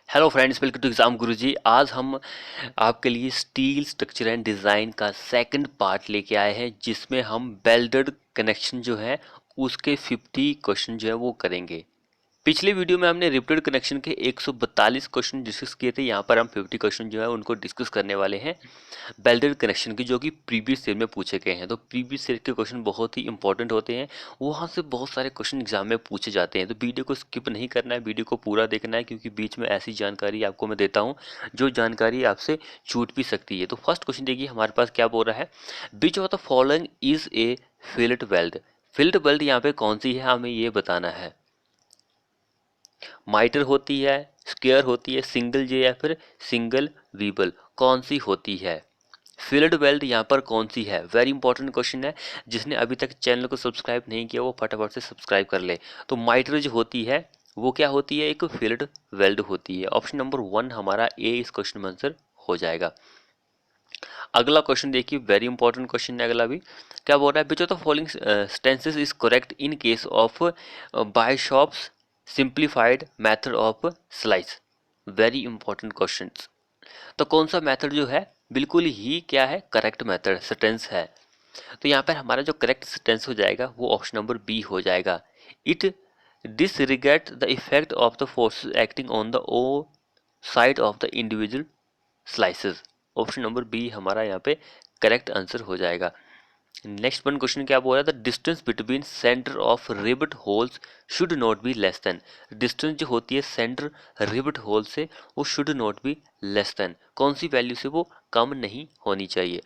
Hello friends, welcome to exam Guruji. आज हम आपके लिए स्टील स्ट्रक्चर एंड डिज़ाइन का सेकंड पार्ट लेके आए हैं, जिसमें हम वेल्डेड कनेक्शन जो है उसके 50 क्वेश्चन जो है वो करेंगे। पिछले वीडियो में हमने रिपीटेड कनेक्शन के 142 क्वेश्चन डिस्कस किए थे। यहाँ पर हम 50 क्वेश्चन जो है उनको डिस्कस करने वाले हैं वेल्डेड कनेक्शन की, जो कि प्रीवियस ईयर में पूछे गए हैं। तो प्रीवियस ईयर के क्वेश्चन बहुत ही इंपॉर्टेंट होते हैं, वहाँ से बहुत सारे क्वेश्चन एग्जाम में पूछे जाते हैं। तो वीडियो को स्किप नहीं करना है, वीडियो को पूरा देखना है, क्योंकि बीच में ऐसी जानकारी आपको मैं देता हूँ जो जानकारी आपसे छूट भी सकती है। तो फर्स्ट क्वेश्चन देखिए हमारे पास क्या बोल रहा है, which of the following is a fillet weld. Fillet weld यहाँ पे कौन सी है, हमें ये बताना है। माइटर होती है, स्क्वायर होती है, सिंगल जे या फिर सिंगल वीबल, कौन सी होती है। फिल्ड वेल्ड यहाँ पर कौन सी है, वेरी इंपॉर्टेंट क्वेश्चन है। जिसने अभी तक चैनल को सब्सक्राइब नहीं किया वो फटाफट से सब्सक्राइब कर ले। तो माइटर जो होती है वो क्या होती है, एक फिल्ड वेल्ड होती है। ऑप्शन नंबर 1 हमारा ए इस क्वेश्चन में आंसर हो जाएगा। अगला क्वेश्चन देखिए, वेरी इंपॉर्टेंट क्वेश्चन है अगला भी। क्या बोल रहा है, which of the following sentences is correct in case of Bishop's simplified method of slices. Very important question. तो कौन सा मेथड जो है बिल्कुल ही क्या है, करेक्ट मेथड स्टेंस है। तो यहाँ पर हमारा जो करेक्ट स्टेंस हो जाएगा वो ऑप्शन नंबर बी हो जाएगा। It disregard the effect of the forces acting on the O side of the individual slices. Option number B हमारा यहाँ पे करेक्ट आंसर हो जाएगा। नेक्स्ट वन क्वेश्चन क्या बोल रहा था, distance between centre of रिबट holes should not be less then. Distance जो होती है सेंटर रिबट होल से वो should not be less than, कौन सी वैल्यू से वो कम नहीं होनी चाहिए।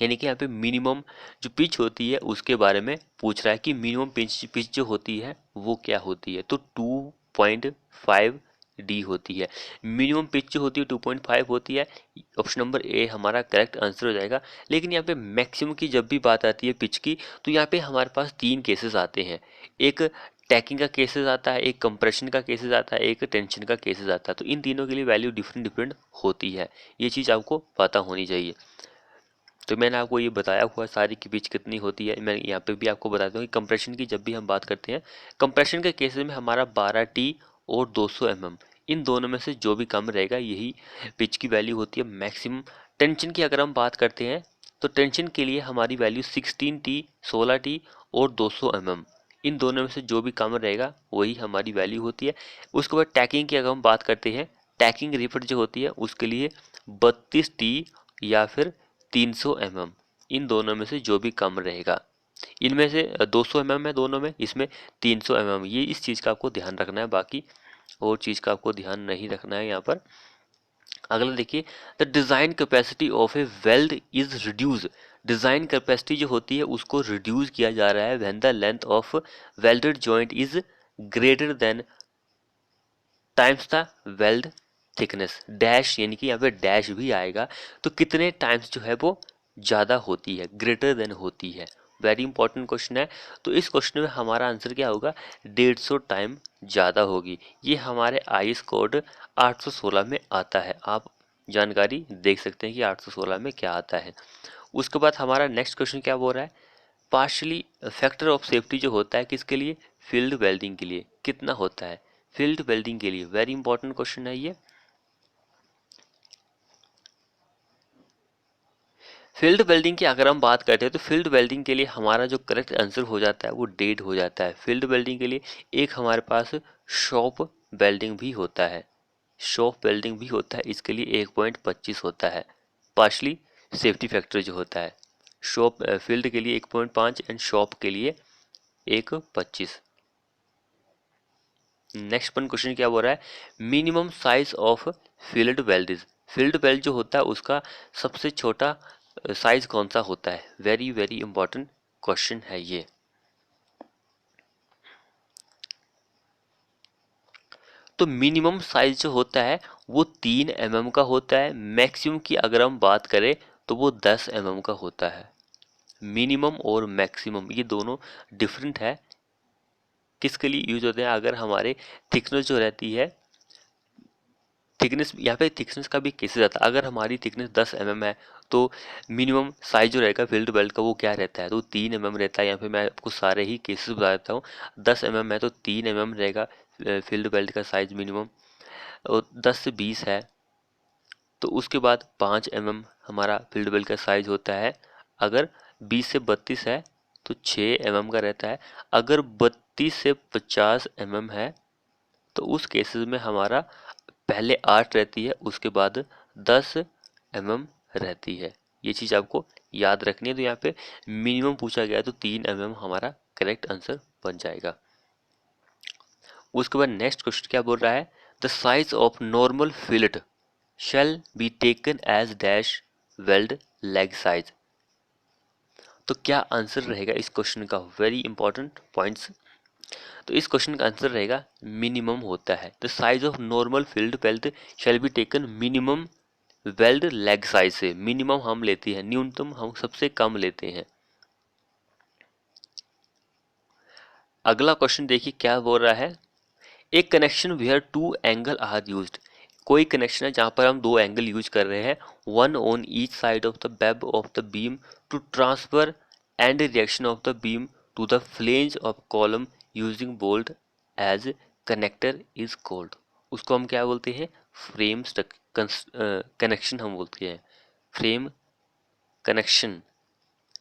यानी कि यहाँ पे मिनिमम जो पिच होती है उसके बारे में पूछ रहा है कि मिनिमम पिच जो होती है वो क्या होती है। तो 2.5 डी होती है। मिनिमम पिच जो होती है 2.5 होती है। ऑप्शन नंबर ए हमारा करेक्ट आंसर हो जाएगा। लेकिन यहाँ पे मैक्सिमम की जब भी बात आती है पिच की, तो यहाँ पे हमारे पास 3 केसेस आते हैं। एक टैकिंग का केसेस आता है, एक कंप्रेशन का केसेस आता है, एक टेंशन का केसेस आता है। तो इन तीनों के लिए वैल्यू डिफरेंट डिफरेंट होती है, ये चीज़ आपको पता होनी चाहिए। तो मैंने आपको ये बताया हुआ सारी की पिच कितनी होती है। मैं यहाँ पे भी आपको बताता हूँ कि कंप्रेशन की जब भी हम बात करते हैं, कंप्रेशन के केस में हमारा 12T और 200 mm, इन दोनों में से जो भी कम रहेगा यही पिच की वैल्यू होती है मैक्सिमम। टेंशन की अगर हम बात करते हैं तो टेंशन के लिए हमारी वैल्यू 16T, 16T और 200 mm, इन दोनों में से जो भी कम रहेगा वही हमारी वैल्यू होती है। उसके बाद टैकिंग की अगर हम बात करते हैं, टैकिंग रिफट जो होती है उसके लिए 32T या फिर 300 mm, इन दोनों में से जो भी कम रहेगा। इनमें से 200 mm है दोनों में, इसमें 300 mm, ये इस चीज़ का आपको ध्यान रखना है, बाकी और चीज़ का आपको ध्यान नहीं रखना है यहाँ पर। अगला देखिए, the design capacity of a weld is reduce. Design capacity जो होती है उसको रिड्यूस किया जा रहा है when the length of welded joint is greater than times the weld thickness dash, यानी कि यहाँ पे डैश भी आएगा। तो कितने टाइम्स जो है वो ज़्यादा होती है, ग्रेटर देन होती है। वेरी इंपॉर्टेंट क्वेश्चन है। तो इस क्वेश्चन में हमारा आंसर क्या होगा, 150 टाइम ज़्यादा होगी। ये हमारे आईएस कोड 816 में आता है, आप जानकारी देख सकते हैं कि 816 में क्या आता है। उसके बाद हमारा नेक्स्ट क्वेश्चन क्या बोल रहा है, पार्शली फैक्टर ऑफ सेफ्टी जो होता है किसके लिए, फील्ड वेल्डिंग के लिए कितना होता है। फील्ड वेल्डिंग के लिए वेरी इंपॉर्टेंट क्वेश्चन है ये। फील्ड वेल्डिंग की अगर हम बात करते हैं तो फील्ड वेल्डिंग के लिए हमारा जो करेक्ट आंसर हो जाता है वो डेट हो जाता है। फील्ड वेल्डिंग के लिए एक हमारे पास शॉप वेल्डिंग भी होता है, शॉप वेल्डिंग भी होता है, इसके लिए 1.25 होता है। पार्शली सेफ्टी फैक्टर जो होता है, शॉप फील्ड के लिए 1.5 एंड शॉप के लिए 1.25। नेक्स्ट वन क्वेश्चन क्या बोल रहा है, minimum size of field weld is. Field weld जो होता है उसका सबसे छोटा साइज कौन सा होता है, वेरी वेरी इंपॉर्टेंट क्वेश्चन है ये। तो मिनिमम साइज जो होता है वो 3 mm का होता है। मैक्सिमम की अगर हम बात करें तो वो 10 mm का होता है। मिनिमम और मैक्सिमम ये दोनों डिफरेंट है। किसके लिए यूज होते हैं, अगर हमारे थिकनेस जो रहती है, थिकनेस यहाँ पे थिकनेस का भी केसेस आता है। अगर हमारी थिकनेस 10 mm है तो मिनिमम साइज जो रहेगा फील्ड बेल्ट का वो क्या रहता है, तो 3 mm रहता है। यहाँ पे मैं आपको सारे ही केसेस बता देता हूँ। 10 mm है तो 3 mm रहेगा फील्ड बेल्ट का साइज मिनिमम। 10 से 20 है, तो उसके बाद 5 mm हमारा फील्ड वेल्ड का साइज होता है। अगर 20 से 32 है तो 6 mm का रहता है। अगर 32 से 50 mm है तो उस केसेस में हमारा पहले 8 रहती है, उसके बाद 10 mm रहती है। ये चीज़ आपको याद रखनी है। तो यहाँ पे मिनिमम पूछा गया है तो 3 mm हमारा करेक्ट आंसर बन जाएगा। उसके बाद नेक्स्ट क्वेश्चन क्या बोल रहा है, the size of normal fillet shall be taken as dash weld leg size. तो क्या आंसर रहेगा इस क्वेश्चन का, वेरी इंपॉर्टेंट पॉइंट्स। तो इस क्वेश्चन का आंसर रहेगा मिनिमम होता है। The size of normal field weld shell be taken minimum weld leg size से। मिनिमम हम लेते हैं, न्यूनतम हम सबसे कम लेते हैं। अगला क्वेश्चन देखिए क्या बोल रहा है, एक connection where two angle are used. कोई कनेक्शन है जहां पर हम दो एंगल यूज कर रहे हैं, one on each side of the web of the beam to transfer and reaction of the beam to the flange of column using bolt as connector is called. उसको हम क्या बोलते हैं, फ्रेम कनेक्शन हम बोलते हैं, frame connection.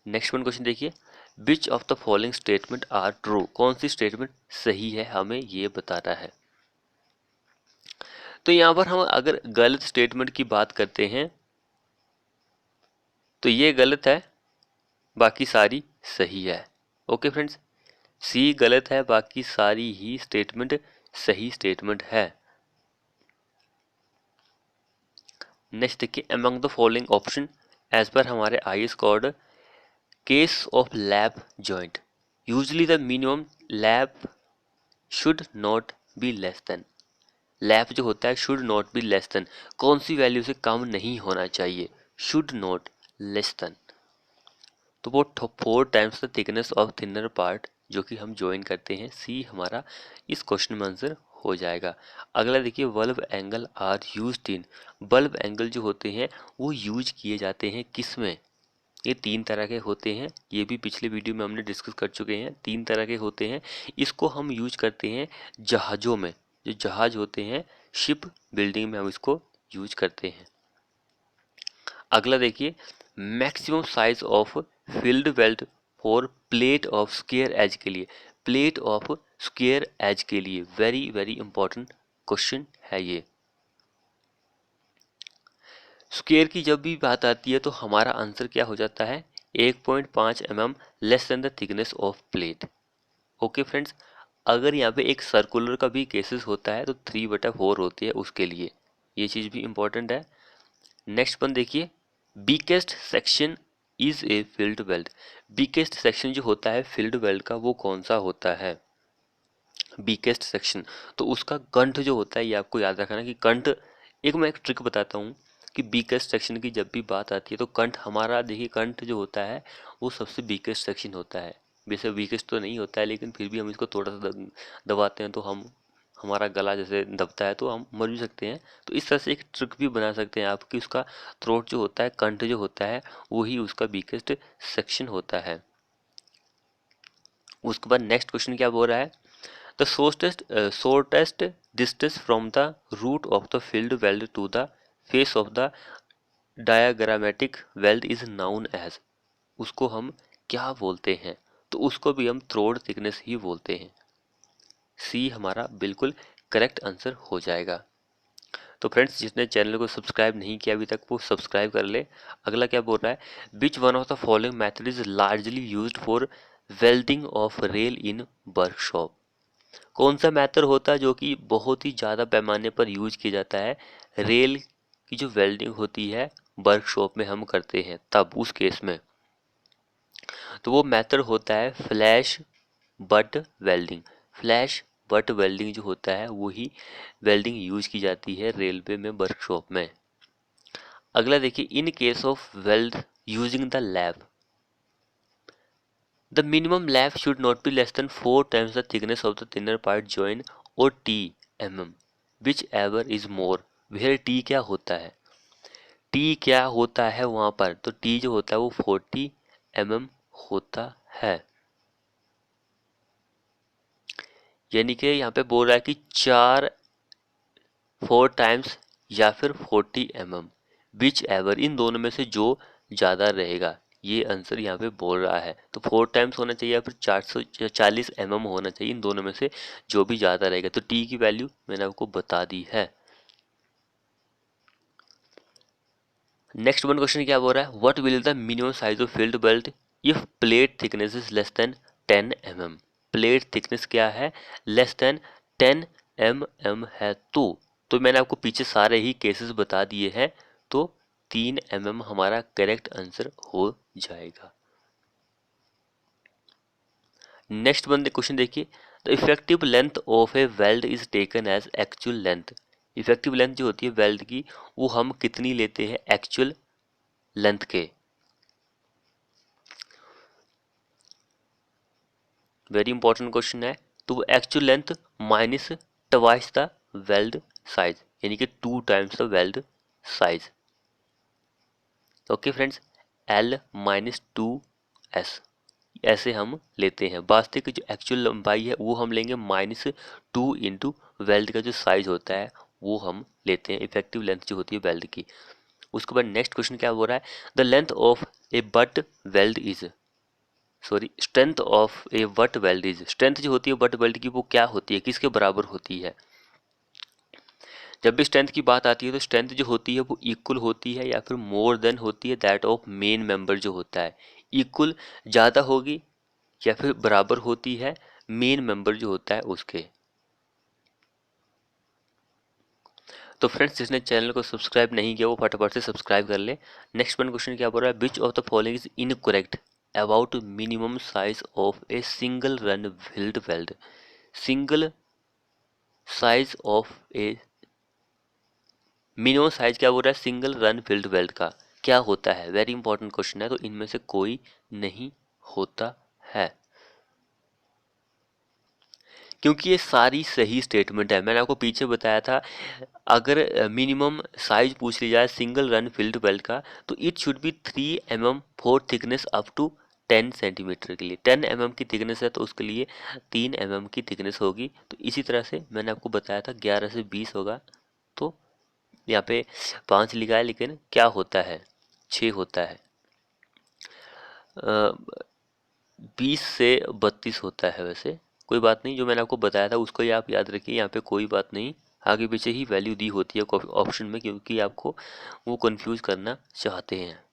Next one question देखिए, which of the following statement are true. कौन सी स्टेटमेंट सही है, हमें ये बताना है। तो यहाँ पर हम अगर गलत स्टेटमेंट की बात करते हैं तो ये गलत है, बाकी सारी सही है। ओके फ्रेंड्स, सी गलत है, बाकी सारी ही स्टेटमेंट सही स्टेटमेंट है। नेक्स्ट देखिए, among the following option as पर हमारे IS code, case of lap joint usually the minimum lap should not be less than. Lap जो होता है should not be less than, कौन सी वैल्यू से कम नहीं होना चाहिए, शुड नॉट लेस देन। तो वो 4 times the thickness of thinner part जो कि हम ज्वाइन करते हैं, सी हमारा इस क्वेश्चन में आंसर हो जाएगा। अगला देखिए, bulb angle are used in. Bulb angle जो होते हैं वो यूज किए जाते हैं किस में। ये 3 तरह के होते हैं, ये भी पिछले वीडियो में हमने डिस्कस कर चुके हैं। 3 तरह के होते हैं, इसको हम यूज करते हैं जहाज़ों में। जो जहाज होते हैं, शिप बिल्डिंग में हम इसको यूज करते हैं। अगला देखिए, maximum size of field weld for plate of square edge के लिए। प्लेट ऑफ स्क्वायर एज के लिए वेरी वेरी इंपॉर्टेंट क्वेश्चन है ये। स्क्वायर की जब भी बात आती है तो हमारा आंसर क्या हो जाता है, 1.5 mm less than the thickness of plate. Okay friends, अगर यहाँ पे एक सर्कुलर का भी केसेस होता है तो 3/4 होती है उसके लिए, ये चीज़ भी इंपॉर्टेंट है। नेक्स्ट वन देखिए, बीकेस्ट section is a field weld. बीकेस्ट सेक्शन जो होता है फील्ड वेल्ड का वो कौन सा होता है, बीकेस्ट सेक्शन। तो उसका कंठ जो होता है, ये आपको याद रखना कि कंठ, मैं एक ट्रिक बताता हूँ कि बीकेस्ट सेक्शन की जब भी बात आती है तो कंठ हमारा, देखिए कंठ जो होता है वो सबसे बीकेस्ट सेक्शन होता है। वैसे वीकेस्ट तो नहीं होता है लेकिन फिर भी हम इसको थोड़ा सा दबाते हैं तो हमारा गला जैसे दबता है तो हम मर भी सकते हैं। तो इस तरह से एक ट्रिक भी बना सकते हैं आप कि उसका थ्रोट जो होता है, कंठ जो होता है, वही उसका बीकेस्ट सेक्शन होता है। उसके बाद नेक्स्ट क्वेश्चन क्या बोल रहा है, the shortest distance from the root of the filled weld to the face of the diagrammatic weld is known as। उसको हम क्या बोलते हैं, तो उसको भी हम थ्रोड थिकनेस ही बोलते हैं। सी हमारा बिल्कुल करेक्ट आंसर हो जाएगा। तो फ्रेंड्स, जिसने चैनल को सब्सक्राइब नहीं किया अभी तक वो सब्सक्राइब कर ले। अगला क्या बोल रहा है, which one of the following method is largely used for welding of rail in workshop. कौन सा मेथड होता है जो कि बहुत ही ज़्यादा पैमाने पर यूज किया जाता है, रेल की जो वेल्डिंग होती है वर्कशॉप में हम करते हैं तब उस केस में। तो वो मेथड होता है flash butt welding. Flash butt welding जो होता है वही वेल्डिंग यूज की जाती है रेलवे में वर्कशॉप में। अगला देखिए, in case of weld using the lab, the minimum lab should not be less than 4 times the thickness of the thinner part join और TMM, whichever is more. Where T क्या होता है, T क्या होता है वहां पर, तो टी जो होता है वो 40 mm होता है। यानी कि यहाँ पे बोल रहा है कि 4 4 टाइम्स या फिर 40 mm, विच एवर, इन दोनों में से जो ज़्यादा रहेगा, ये आंसर यहाँ पे बोल रहा है। तो 4 टाइम्स होना चाहिए या फिर 440 mm होना चाहिए, इन दोनों में से जो भी ज़्यादा रहेगा। तो टी की वैल्यू मैंने आपको बता दी है। नेक्स्ट वन क्वेश्चन क्या बोल रहा है, what will the minimum size of field belt if plate thickness is less than 10 mm। Plate thickness क्या है, लेस देन 10 mm है। तो मैंने आपको पीछे सारे ही केसेस बता दिए हैं, तो 3 mm हमारा करेक्ट आंसर हो जाएगा। नेक्स्ट वन क्वेश्चन देखिए, the effective length of a weld is taken as actual length. Effective length जो होती है वेल्ड की, वो हम कितनी लेते हैं एक्चुअल लेंथ के। वेरी इंपॉर्टेंट क्वेश्चन है। तो actual length minus twice the weld size, यानी कि 2 times the weld size. Okay friends, L minus 2S ऐसे हम लेते हैं। वास्तविक जो एक्चुअल लंबाई है वो हम लेंगे -2 इंटू वेल्ड का जो साइज होता है वो हम लेते हैं, इफेक्टिव लेंथ जो होती है वेल्ड की। उसके बाद नेक्स्ट क्वेश्चन क्या हो रहा है, the length of A butt weld is, sorry, strength of A butt weld is. Strength जो होती है बट वेल्ड की वो क्या होती है, किसके बराबर होती है। जब भी स्ट्रेंथ की बात आती है तो स्ट्रेंथ जो होती है वो इक्वल होती है या फिर मोर देन होती है दैट ऑफ मेन मेंबर जो होता है। इक्वल ज़्यादा होगी या फिर बराबर होती है मेन मेंबर जो होता है उसके। तो फ्रेंड्स, जिसने चैनल को सब्सक्राइब नहीं किया वो फटाफट से सब्सक्राइब कर ले। नेक्स्ट वन क्वेश्चन क्या बोल रहा है, which of the following is incorrect about minimum size of a single run field weld. Single size of A, minimum size क्या बोल रहा है सिंगल रन फील्ड वेल्ड का, क्या होता है। वेरी इंपॉर्टेंट क्वेश्चन है, तो इनमें से कोई नहीं होता है, क्योंकि ये सारी सही स्टेटमेंट है। मैंने आपको पीछे बताया था, अगर मिनिमम साइज पूछ ली जाए सिंगल रन फील्ड वेल्ड का, तो it should be 3 mm for thickness up to 10 centimetre के लिए। 10 mm की थिकनेस है तो उसके लिए 3 mm की थिकनेस होगी। तो इसी तरह से मैंने आपको बताया था 11 से 20 होगा, तो यहाँ पे 5 लिखा है लेकिन क्या होता है 6 होता है। 20 से 32 होता है वैसे, कोई बात नहीं, जो मैंने आपको बताया था उसको ही आप याद रखिए, यहाँ पे कोई बात नहीं, आगे पीछे ही वैल्यू दी होती है ऑप्शन में, क्योंकि आपको वो कंफ्यूज करना चाहते हैं।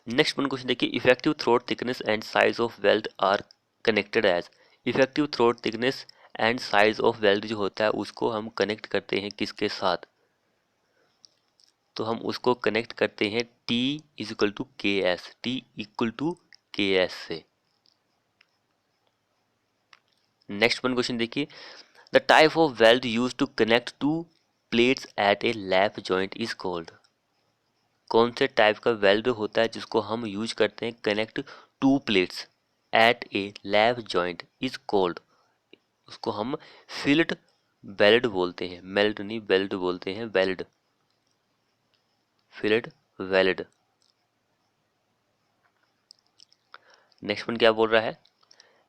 नेक्स्ट वन क्वेश्चन देखिए, effective throat thickness and size of weld are connected as. Effective throat thickness and size of weld जो होता है उसको हम कनेक्ट करते हैं किसके साथ, तो हम उसको कनेक्ट करते हैं T is equal to K S, T equal to K S से। नेक्स्ट वन क्वेश्चन देखिए, the type of weld use to connect two plates at a lap joint is called. कौन से टाइप का weld होता है जिसको हम use करते हैं connect two plates at a lap joint is called, उसको हम फिल्ड वेल्ड बोलते हैं, मेल्ड नहीं वेल्ड बोलते हैं, weld, fillet weld. Next one क्या बोल रहा है,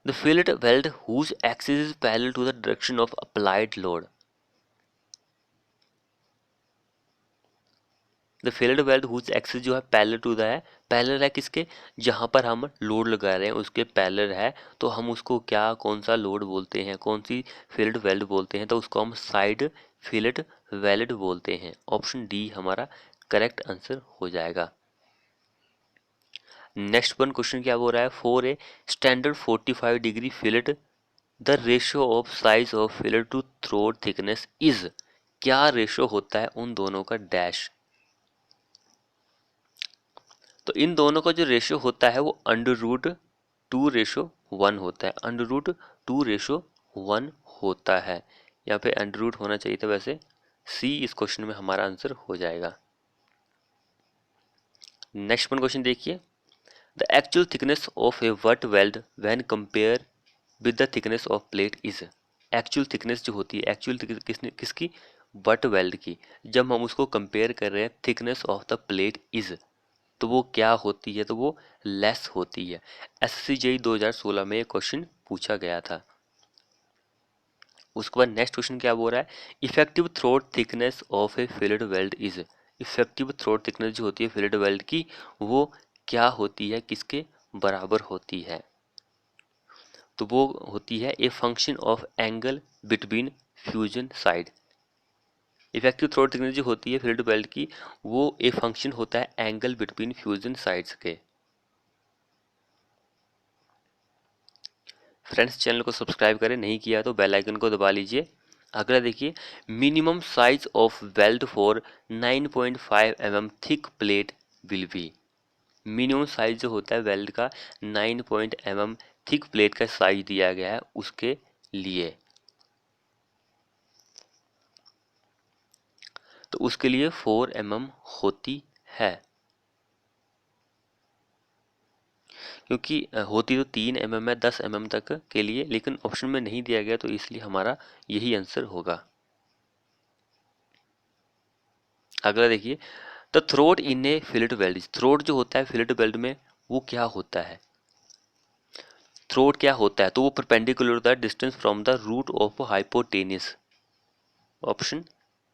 the fillet weld whose axis is parallel to the direction of applied load. The field weld whose axis जो है पैरेलल टू द है, पैरेलल है किसके, जहां पर हम लोड लगा रहे हैं उसके पैरेलल है, तो हम उसको क्या कौन सा लोड बोलते हैं, कौन सी फील्ड वेल्ड बोलते हैं, तो उसको हम साइड फील्ड वेल्ड बोलते हैं। ऑप्शन डी हमारा करेक्ट आंसर हो जाएगा। नेक्स्ट वन क्वेश्चन क्या बोल रहा है, for a standard 45 degree fillet the ratio of size of fillet to throat thickness is. क्या रेशियो होता है उन दोनों का डैश। तो इन दोनों का जो रेशियो होता है वो √2:1 होता है, √2:1 होता है। यहाँ पे अंडर होना चाहिए था, वैसे सी इस क्वेश्चन में हमारा आंसर हो जाएगा। नेक्स्ट वन क्वेश्चन देखिए, the actual thickness of A what weld when compare with the thickness of plate is. Actual thickness जो होती है, एक्चुअल किसकी, बट वेल्ड की, जब हम उसको कंपेयर कर रहे हैं thickness of the plate is, तो वो क्या होती है, तो वो लेस होती है। SSC JEE 2016 में ये क्वेश्चन पूछा गया था। उसके बाद नेक्स्ट क्वेश्चन क्या बोल रहा है, effective throat thickness of A field weld is, effective throat thickness जो होती है फिल्ड वेल्ड की वो क्या होती है, किसके बराबर होती है, तो वो होती है a function of angle between fusion side. Effective throat thickness जो होती है फिल्ड वेल्ड की वो ए फंक्शन होता है एंगल बिटवीन फ्यूजन साइड्स के। फ्रेंड्स चैनल को सब्सक्राइब करें, नहीं किया तो बेल आइकन को दबा लीजिए। अगला देखिए, minimum size of weld for 9.5 mm thick plate will be, minimum size जो होता है वेल्ड का 9 mm थिक प्लेट का साइज दिया गया है उसके लिए, तो उसके लिए 4 mm होती है, क्योंकि होती तो 3 mm है 10 mm तक के लिए, लेकिन ऑप्शन में नहीं दिया गया तो इसलिए हमारा यही आंसर होगा। अगला देखिए, the throat in A fillet weld, throat जो होता है फिलेट वेल्ड में वो क्या होता है, थ्रोट क्या होता है, तो वो परपेंडिकुलर होता है distance from the root of hypotenuse, option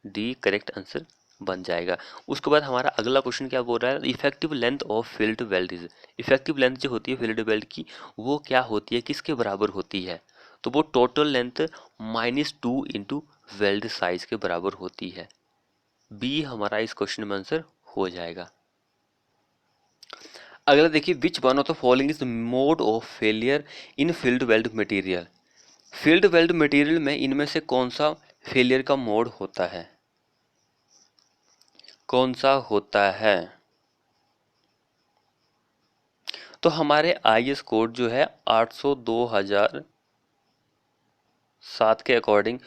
D correct answer बन जाएगा। उसके बाद हमारा अगला क्वेश्चन क्या बोल रहा है, effective length of field weld is, effective length जो होती है फिल्ड वेल्ड की वो क्या होती है, किसके बराबर होती है, तो वो total length -2 into weld size के बराबर होती है, बी हमारा इस क्वेश्चन में आंसर हो जाएगा। अगला देखिए, which one of the following is mode of failure in field weld material, field weld material में इनमें से कौन सा फेलियर का मोड होता है, कौन सा होता है, तो हमारे आईएस कोड जो है 802,007 के अकॉर्डिंग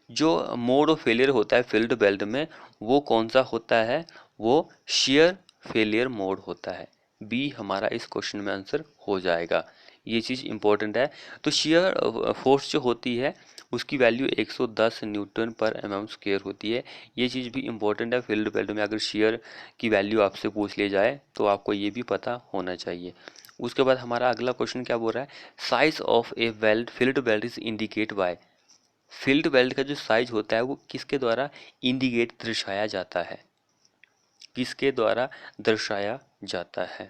जो मोड ऑफ फेलियर होता है फील्ड वेल्ड में वो कौन सा होता है, वो शेयर फेलियर मोड होता है, बी हमारा इस क्वेश्चन में आंसर हो जाएगा। ये चीज़ इंपॉर्टेंट है, तो शेयर फोर्स जो होती है उसकी वैल्यू 110 न्यूटन पर mm स्क्वायर होती है, ये चीज़ भी इंपॉर्टेंट है, फील्ड वेल्ड में अगर शेयर की वैल्यू आपसे पूछ ली जाए तो आपको ये भी पता होना चाहिए। उसके बाद हमारा अगला क्वेश्चन क्या बोल रहा है, size of a weld field weld is indicate bye, field weld का जो साइज होता है वो किसके द्वारा इंडिकेट दर्शाया जाता है, किसके द्वारा दर्शाया जाता है,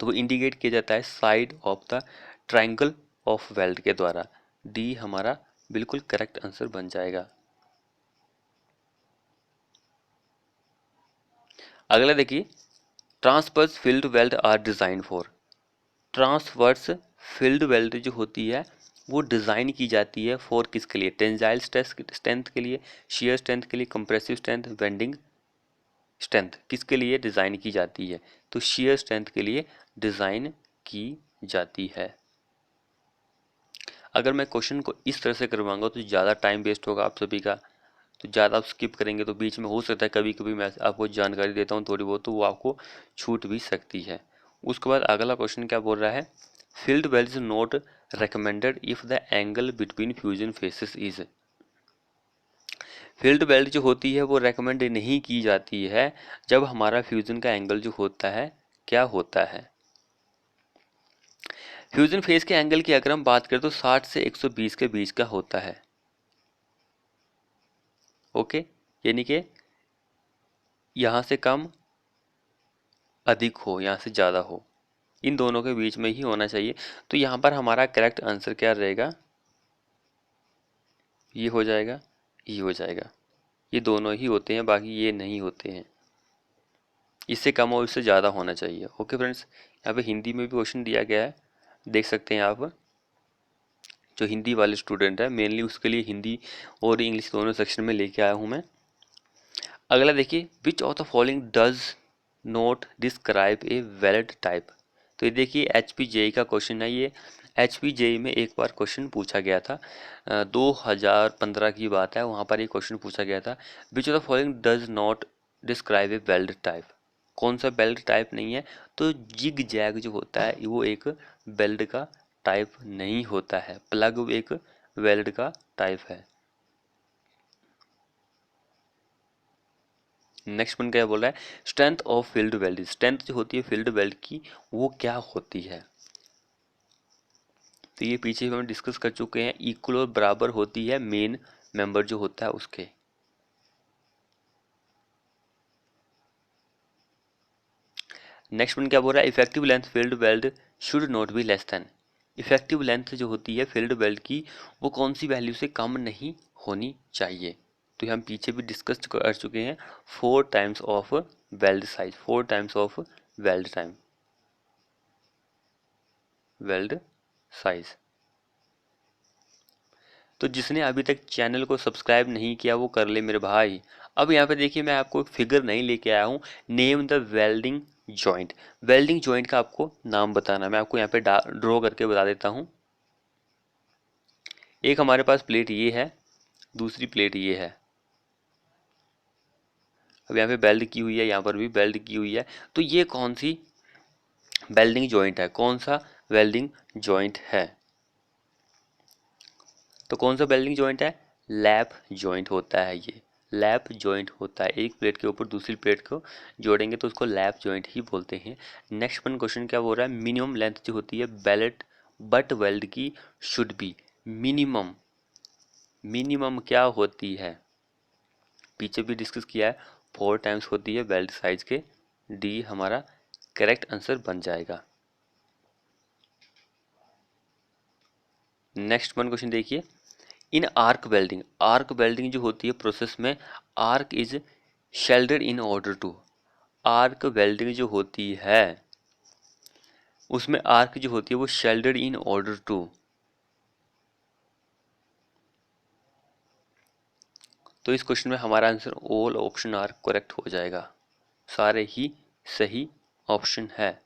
तो वो इंडिकेट किया जाता है side of the triangle of weld के द्वारा, डी हमारा बिल्कुल करेक्ट आंसर बन जाएगा। अगला देखिए, transverse field weld are design for, transverse field weld जो होती है वो डिज़ाइन की जाती है फॉर किसके लिए, टेंजाइल स्ट्रेंथ के लिए, शियर स्ट्रेंथ के लिए, कंप्रेसिव स्ट्रेंथ, बेंडिंग स्ट्रेंथ, किसके लिए डिज़ाइन की जाती है, तो शियर स्ट्रेंथ के लिए डिज़ाइन की जाती है। अगर मैं क्वेश्चन को इस तरह से करवाऊंगा तो ज़्यादा टाइम वेस्ट होगा आप सभी का, तो ज़्यादा आप स्किप करेंगे तो बीच में हो सकता है कभी कभी मैं आपको जानकारी देता हूँ थोड़ी बहुत तो वो आपको छूट भी सकती है। उसके बाद अगला क्वेश्चन क्या बोल रहा है, field weld is not recommended if the angle between fusion phases is, field weld जो होती है वो रेकमेंड नहीं की जाती है जब हमारा फ्यूजन का एंगल जो होता है क्या होता है, फ्यूजन फेज के एंगल की अगर हम बात करें तो 60 से 120 के बीच का होता है, ओके, यानी कि यहाँ से कम अधिक हो, यहाँ से ज़्यादा हो, इन दोनों के बीच में ही होना चाहिए, तो यहाँ पर हमारा करेक्ट आंसर क्या रहेगा, ये हो जाएगा, ये हो जाएगा, ये दोनों ही होते हैं बाकी ये नहीं होते हैं, इससे कम और इससे ज़्यादा होना चाहिए। ओके फ्रेंड्स, यहाँ पे हिंदी में भी क्वेश्चन दिया गया है, देख सकते हैं आप, जो हिंदी वाले स्टूडेंट है मेनली उसके लिए हिंदी और इंग्लिश दोनों सेक्शन में लेके आया हूँ मैं। अगला देखिए, which of the following does not describe a valid type, तो ये देखिए HPJE का क्वेश्चन है, ये HPJE में एक बार क्वेश्चन पूछा गया था 2015 की बात है, वहाँ पर ये क्वेश्चन पूछा गया था, विच of the following does not describe A weld type, कौन सा बेल्ट टाइप नहीं है, तो जिग जैग जो होता है वो एक बेल्ट का टाइप नहीं होता है, प्लग एक वेल्ड का टाइप है। नेक्स्ट पॉइंट क्या बोल रहा है, strength of field weld, strength जो होती है फील्ड वेल्ड की वो क्या होती है, तो ये पीछे हम डिस्कस कर चुके हैं। इक्वल और बराबर होती है मेन मेंबर जो होता है उसके। नेक्स्ट वन क्या बोल रहा है, effective length field weld should not be less then. Effective length जो होती है फील्ड वेल्ड की वो कौन सी वैल्यू से कम नहीं होनी चाहिए। तो हम पीछे भी डिस्कस कर चुके हैं, 4 times of weld size, 4 times of weld time, weld size. तो जिसने अभी तक चैनल को सब्सक्राइब नहीं किया वो कर ले मेरे भाई। अब यहाँ पे देखिए मैं आपको फिगर नहीं लेके आया हूँ, name the welding joint. Welding joint का आपको नाम बताना, मैं आपको यहाँ पे ड्रॉ करके बता देता हूँ। एक हमारे पास प्लेट ये है, दूसरी प्लेट ये है। अब यहाँ पे बेल्ड की हुई है, यहाँ पर भी बेल्ड की हुई है। तो ये कौन सी वेल्डिंग जॉइंट है, कौन सा वेल्डिंग जॉइंट है? तो कौन सा वेल्डिंग जॉइंट है? लैप जॉइंट होता है ये, लैप जॉइंट होता है। एक प्लेट के ऊपर दूसरी प्लेट को जोड़ेंगे तो उसको लैप जॉइंट ही बोलते हैं। नेक्स्ट वन क्वेश्चन क्या बोल रहा है, मिनिमम लेंथ जो होती है बेलेट बट वेल्ड की शुड बी। मिनिमम, मिनिमम क्या होती है? पीछे भी डिस्कस किया है, 4 टाइम्स होती है वेल्ड साइज के। डी हमारा करेक्ट आंसर बन जाएगा। नेक्स्ट वन क्वेश्चन देखिए, in arc welding, arc welding जो होती है प्रोसेस में arc is shielded in order to. Arc welding जो होती है उसमें आर्क जो होती है वो शेल्डर्ड इन ऑर्डर टू। तो इस क्वेश्चन में हमारा answer all option are correct हो जाएगा, सारे ही सही ऑप्शन है।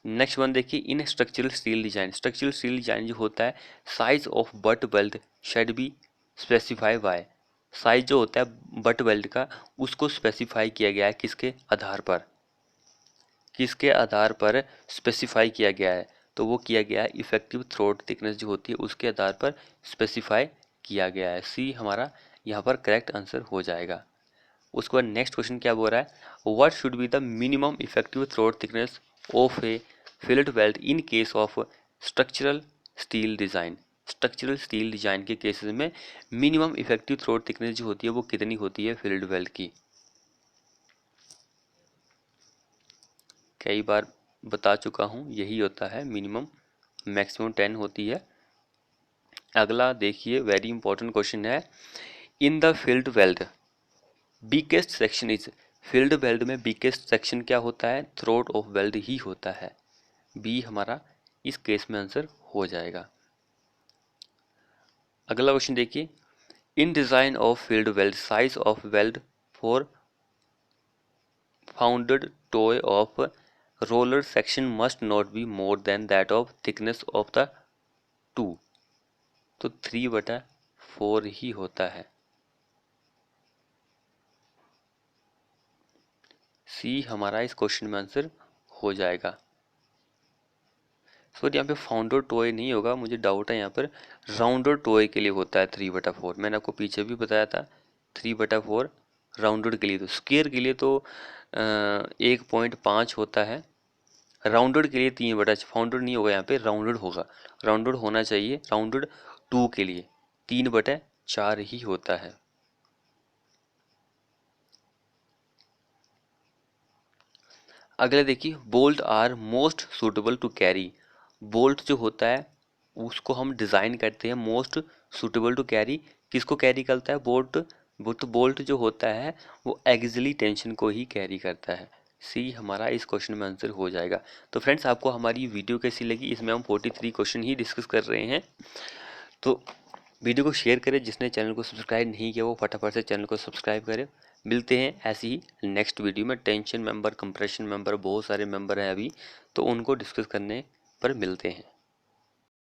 नेक्स्ट वन देखिए, in structural steel design, structural steel design जो होता है size of butt weld shall be specify by. Size जो होता है बट वेल्ड का उसको स्पेसिफाई किया गया है किसके आधार पर, किसके आधार पर स्पेसिफाई किया गया है? तो वो किया गया है इफेक्टिव थ्रोट थिकनेस जो होती है उसके आधार पर स्पेसिफाई किया गया है। सी हमारा यहाँ पर करेक्ट आंसर हो जाएगा। उसके बाद नेक्स्ट क्वेश्चन क्या बोल रहा है, what should be the minimum effective throat thickness of A fillet weld in case of structural steel design. Structural steel design के केसेस में मिनिमम इफेक्टिव थ्रोट थिकनेस जो होती है वो कितनी होती है फिलेट वेल्ड की? कई बार बता चुका हूँ, यही होता है मिनिमम, मैक्सिमम 10 होती है। अगला देखिए, वेरी इंपॉर्टेंट क्वेश्चन है, in the field weld biggest section is. Field weld में बिगेस्ट सेक्शन क्या होता है? थ्रोट ऑफ वेल्ड ही होता है। बी हमारा इस केस में आंसर हो जाएगा। अगला क्वेश्चन देखिए, in design of field weld size of weld for founded toe of roller section must not be more than that of thickness of the 2। तो 3/4 ही होता है। सी हमारा इस क्वेश्चन में आंसर हो जाएगा। सॉरी यहाँ पे फाउंडर टॉय नहीं होगा, मुझे डाउट है यहाँ पर, राउंडर टॉय के लिए होता है 3/4। मैंने आपको पीछे भी बताया था 3/4 राउंडर के लिए। तो स्क्वेयर के लिए तो 1.5 होता है, राउंडर के लिए 3/4। फाउंडर नहीं होगा यहाँ पे, राउंडर होगा, राउंडर होना चाहिए। राउंडर 2 के लिए 3/4 ही होता है। अगले देखिए, bolt are most suitable to carry. Bolt जो होता है उसको हम डिज़ाइन करते हैं मोस्ट सुटेबल टू कैरी। किसको कैरी करता है? बोल्ट। बोल्ट जो होता है वो एक्सियली टेंशन को ही कैरी करता है। सी हमारा इस क्वेश्चन में आंसर हो जाएगा। तो फ्रेंड्स, आपको हमारी वीडियो कैसी लगी? इसमें हम 43 क्वेश्चन ही डिस्कस कर रहे हैं। तो वीडियो को शेयर करें, जिसने चैनल को सब्सक्राइब नहीं किया वो फटाफट से चैनल को सब्सक्राइब करें। मिलते हैं ऐसी ही नेक्स्ट वीडियो में। टेंशन मेंबर, कंप्रेशन मेंबर, बहुत सारे मेंबर हैं अभी, तो उनको डिस्कस करने पर मिलते हैं।